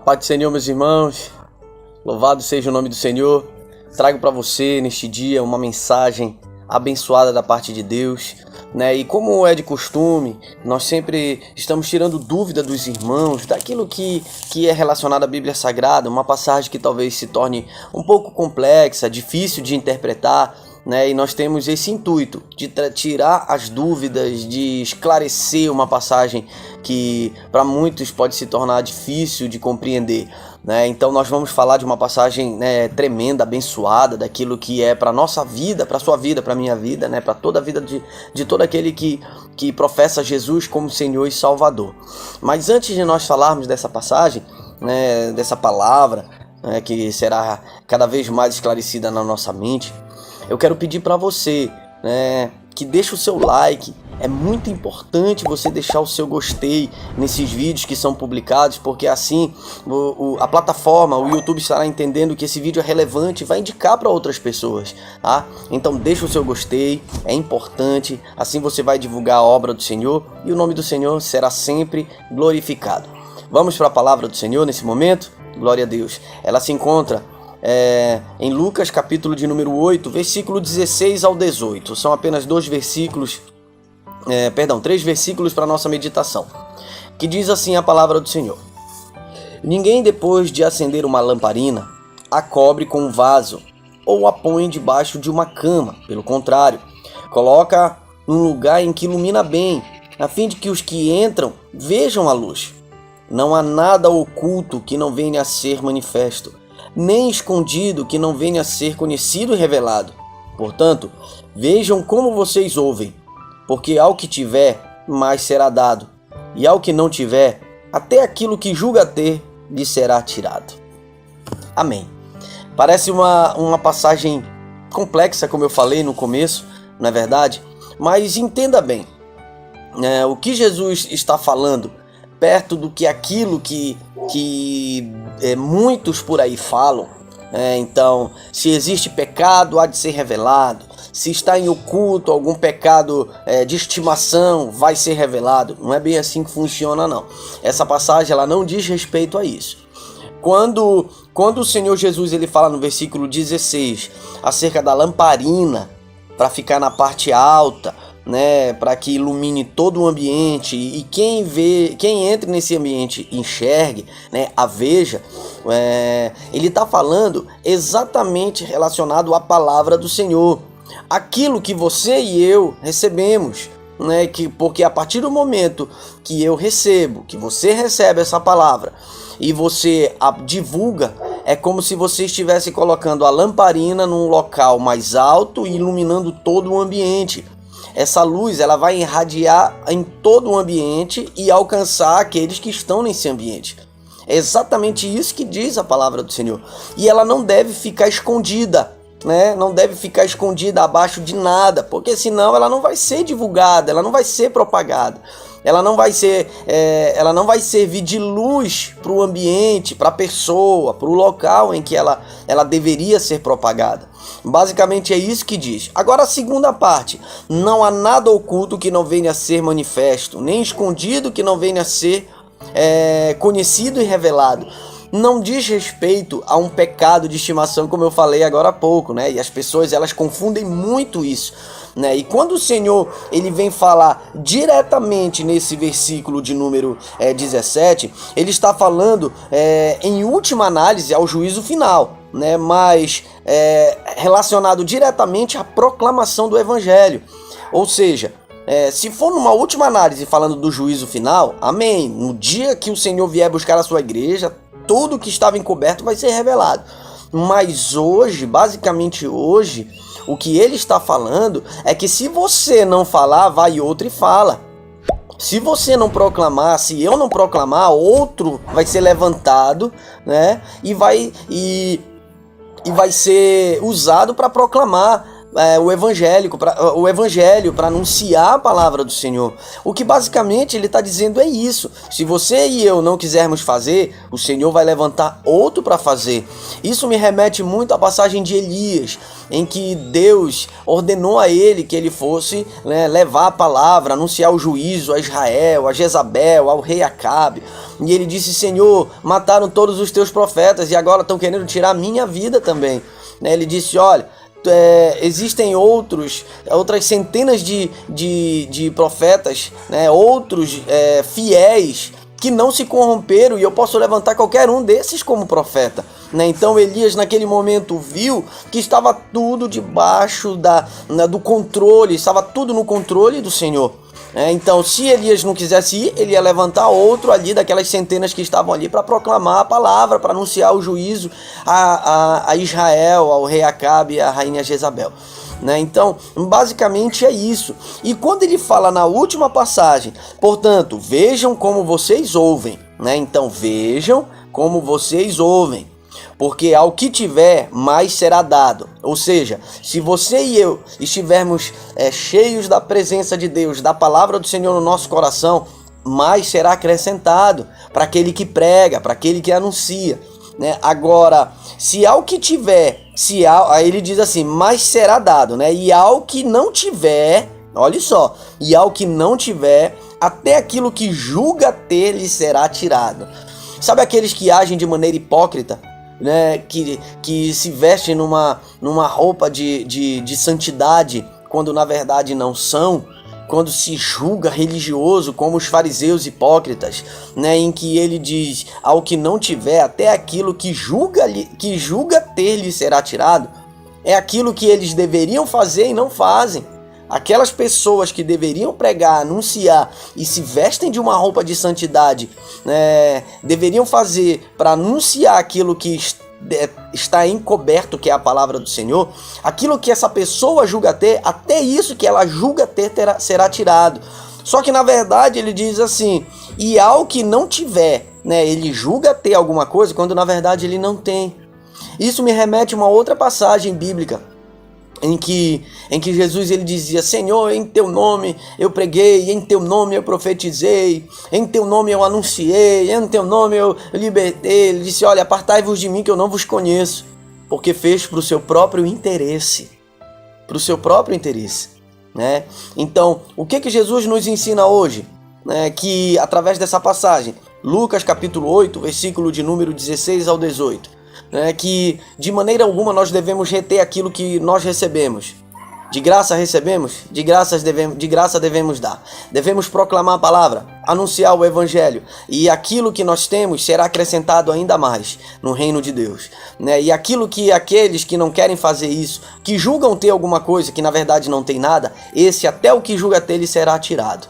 Paz do Senhor, meus irmãos, louvado seja o nome do Senhor. Trago para você neste dia uma mensagem abençoada da parte de Deus, né? E como é de costume, nós sempre estamos tirando dúvida dos irmãos daquilo que é relacionado à Bíblia Sagrada, uma passagem que talvez se torne um pouco complexa, difícil de interpretar, né? E nós temos esse intuito de tirar as dúvidas, de esclarecer uma passagem que para muitos pode se tornar difícil de compreender, né? Então nós vamos falar de uma passagem, né, tremenda, abençoada, daquilo que é para nossa vida, para sua vida, para minha vida, né, para toda a vida de todo aquele que professa Jesus como Senhor e Salvador. Mas antes de nós falarmos dessa passagem, né, dessa palavra, né, que será cada vez mais esclarecida na nossa mente, eu quero pedir para você, né, que deixe o seu like. É muito importante você deixar o seu gostei nesses vídeos que são publicados, porque assim a plataforma, o YouTube estará entendendo que esse vídeo é relevante e vai indicar para outras pessoas, tá? Então deixa o seu gostei, é importante, assim você vai divulgar a obra do Senhor e o nome do Senhor será sempre glorificado. Vamos para a palavra do Senhor nesse momento? Glória a Deus. Ela se encontra em Lucas capítulo de número 8, versículo 16 ao 18. São apenas três versículos para nossa meditação, que diz assim a palavra do Senhor: Ninguém, depois de acender uma lamparina, a cobre com um vaso ou a põe debaixo de uma cama. Pelo contrário, coloca num lugar em que ilumina bem, a fim de que os que entram vejam a luz. Não há nada oculto que não venha a ser manifesto, nem escondido que não venha a ser conhecido e revelado. Portanto, vejam como vocês ouvem, porque ao que tiver, mais será dado, e ao que não tiver, até aquilo que julga ter, lhe será tirado. Amém. Parece uma passagem complexa, como eu falei no começo, não é verdade? Mas entenda bem, o que Jesus está falando, perto do que aquilo que muitos por aí falam. Então, se existe pecado, há de ser revelado. Se está em oculto algum pecado de estimação, vai ser revelado. Não é bem assim que funciona, não. Essa passagem ela não diz respeito a isso. Quando o Senhor Jesus ele fala no versículo 16 acerca da lamparina para ficar na parte alta, né, para que ilumine todo o ambiente e quem entre nesse ambiente enxergue, né, a veja, ele está falando exatamente relacionado à palavra do Senhor, aquilo que você e eu recebemos, né, porque a partir do momento que eu recebo, que você recebe essa palavra e você a divulga, é como se você estivesse colocando a lamparina num local mais alto e iluminando todo o ambiente. Essa luz ela vai irradiar em todo o ambiente e alcançar aqueles que estão nesse ambiente. É exatamente isso que diz a palavra do Senhor. E ela não deve ficar escondida, né? Não deve ficar escondida abaixo de nada, porque senão ela não vai ser divulgada, ela não vai ser propagada. Ela não vai servir de luz para o ambiente, para a pessoa, para o local em que ela deveria ser propagada. Basicamente é isso que diz. Agora a segunda parte: não há nada oculto que não venha a ser manifesto, nem escondido que não venha a ser conhecido e revelado. Não diz respeito a um pecado de estimação, como eu falei agora há pouco, né? E as pessoas elas confundem muito isso, né? E quando o Senhor ele vem falar diretamente nesse versículo de número 17, ele está falando em última análise ao juízo final, né? Mas relacionado diretamente à proclamação do Evangelho. Ou seja, se for numa última análise falando do juízo final, amém, no dia que o Senhor vier buscar a sua igreja, tudo que estava encoberto vai ser revelado. Mas hoje, basicamente hoje, o que ele está falando é que se você não falar, vai outro e fala. Se você não proclamar, se eu não proclamar, outro vai ser levantado, né? E vai ser usado para proclamar o evangelho, para anunciar a palavra do Senhor. O que basicamente ele está dizendo é isso. Se você e eu não quisermos fazer, o Senhor vai levantar outro para fazer. Isso me remete muito à passagem de Elias, em que Deus ordenou a ele que ele fosse, né, levar a palavra, anunciar o juízo a Israel, a Jezabel, ao rei Acabe. E ele disse: Senhor, mataram todos os teus profetas e agora estão querendo tirar a minha vida também. Ele disse: olha, existem outras centenas de profetas, né, outros fiéis que não se corromperam, e eu posso levantar qualquer um desses como profeta, né? Então Elias naquele momento viu que estava tudo debaixo do controle, estava tudo no controle do Senhor. Então, se Elias não quisesse ir, ele ia levantar outro ali daquelas centenas que estavam ali para proclamar a palavra, para anunciar o juízo a Israel, ao rei Acabe e à rainha Jezabel. Então, basicamente é isso. E quando ele fala na última passagem, portanto, vejam como vocês ouvem, Então, vejam como vocês ouvem, porque ao que tiver, mais será dado. Ou seja, se você e eu estivermos cheios da presença de Deus, da palavra do Senhor no nosso coração, mais será acrescentado para aquele que prega, para aquele que anuncia. Agora, se ao que tiver, aí ele diz assim, mais será dado, e ao que não tiver, olha só, e ao que não tiver, até aquilo que julga ter lhe será tirado. Sabe aqueles que agem de maneira hipócrita, que se vestem numa roupa de santidade, quando na verdade não são? Quando se julga religioso, como os fariseus hipócritas, em que ele diz, ao que não tiver, até aquilo que julga ter lhe será tirado. É aquilo que eles deveriam fazer e não fazem. Aquelas pessoas que deveriam pregar, anunciar e se vestem de uma roupa de santidade, deveriam fazer para anunciar aquilo que está encoberto, que é a palavra do Senhor. Aquilo que essa pessoa julga ter, até isso que ela julga ter será tirado. Só que na verdade ele diz assim, e ao que não tiver, ele julga ter alguma coisa quando na verdade ele não tem. Isso me remete a uma outra passagem bíblica, em que Jesus ele dizia, Senhor, em teu nome eu preguei, em teu nome eu profetizei, em teu nome eu anunciei, em teu nome eu libertei. Ele disse, olha, apartai-vos de mim que eu não vos conheço, porque fez para o seu próprio interesse, Então, o que Jesus nos ensina hoje? Que através dessa passagem, Lucas capítulo 8, versículo de número 16 ao 18, que de maneira alguma nós devemos reter aquilo que nós recebemos. De graça recebemos, de graça devemos dar. Devemos proclamar a palavra, anunciar o evangelho, e aquilo que nós temos será acrescentado ainda mais no reino de Deus. E aquilo que aqueles que não querem fazer isso, que julgam ter alguma coisa que na verdade não tem nada, esse até o que julga ter lhe será tirado.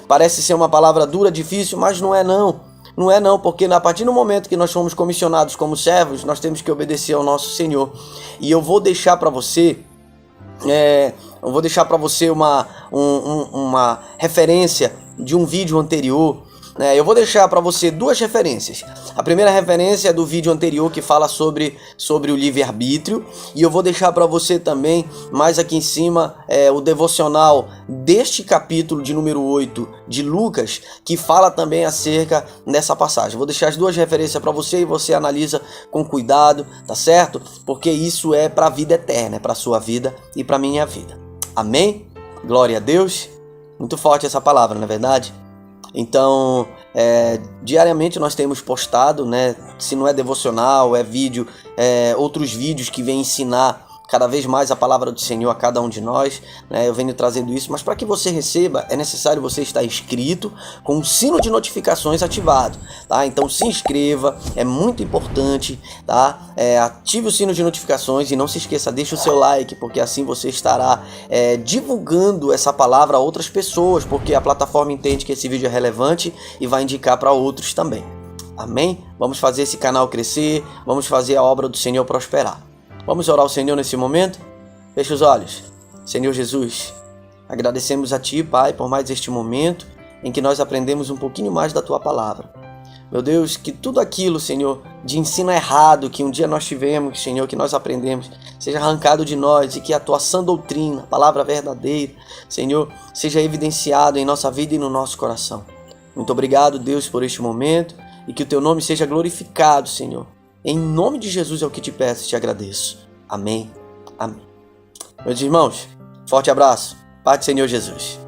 Parece ser uma palavra dura, difícil, mas não é não. Não é não, porque a partir do momento que nós fomos comissionados como servos, nós temos que obedecer ao nosso Senhor. E eu vou deixar para você, uma referência de um vídeo anterior. Eu vou deixar para você duas referências. A primeira referência é do vídeo anterior que fala sobre o livre-arbítrio. E eu vou deixar para você também, mais aqui em cima, o devocional deste capítulo de número 8 de Lucas, que fala também acerca dessa passagem. Vou deixar as duas referências para você e você analisa com cuidado, tá certo? Porque isso é para a vida eterna, é para a sua vida e para a minha vida. Amém? Glória a Deus. Muito forte essa palavra, não é verdade? Então, diariamente nós temos postado, se não é devocional, é vídeo, outros vídeos que vêm ensinar cada vez mais a palavra do Senhor a cada um de nós, eu venho trazendo isso, mas para que você receba, é necessário você estar inscrito com o sino de notificações ativado, tá? Então se inscreva, é muito importante, tá? Ative o sino de notificações e não se esqueça, deixe o seu like, porque assim você estará divulgando essa palavra a outras pessoas, porque a plataforma entende que esse vídeo é relevante e vai indicar para outros também. Amém? Vamos fazer esse canal crescer, vamos fazer a obra do Senhor prosperar. Vamos orar ao Senhor nesse momento? Feche os olhos. Senhor Jesus, agradecemos a Ti, Pai, por mais este momento em que nós aprendemos um pouquinho mais da Tua palavra. Meu Deus, que tudo aquilo, Senhor, de ensino errado que um dia nós tivemos, Senhor, que nós aprendemos, seja arrancado de nós e que a tua sã doutrina, a palavra verdadeira, Senhor, seja evidenciado em nossa vida e no nosso coração. Muito obrigado, Deus, por este momento e que o teu nome seja glorificado, Senhor. Em nome de Jesus é o que te peço e te agradeço. Amém. Amém. Meus irmãos, forte abraço. Paz do Senhor Jesus.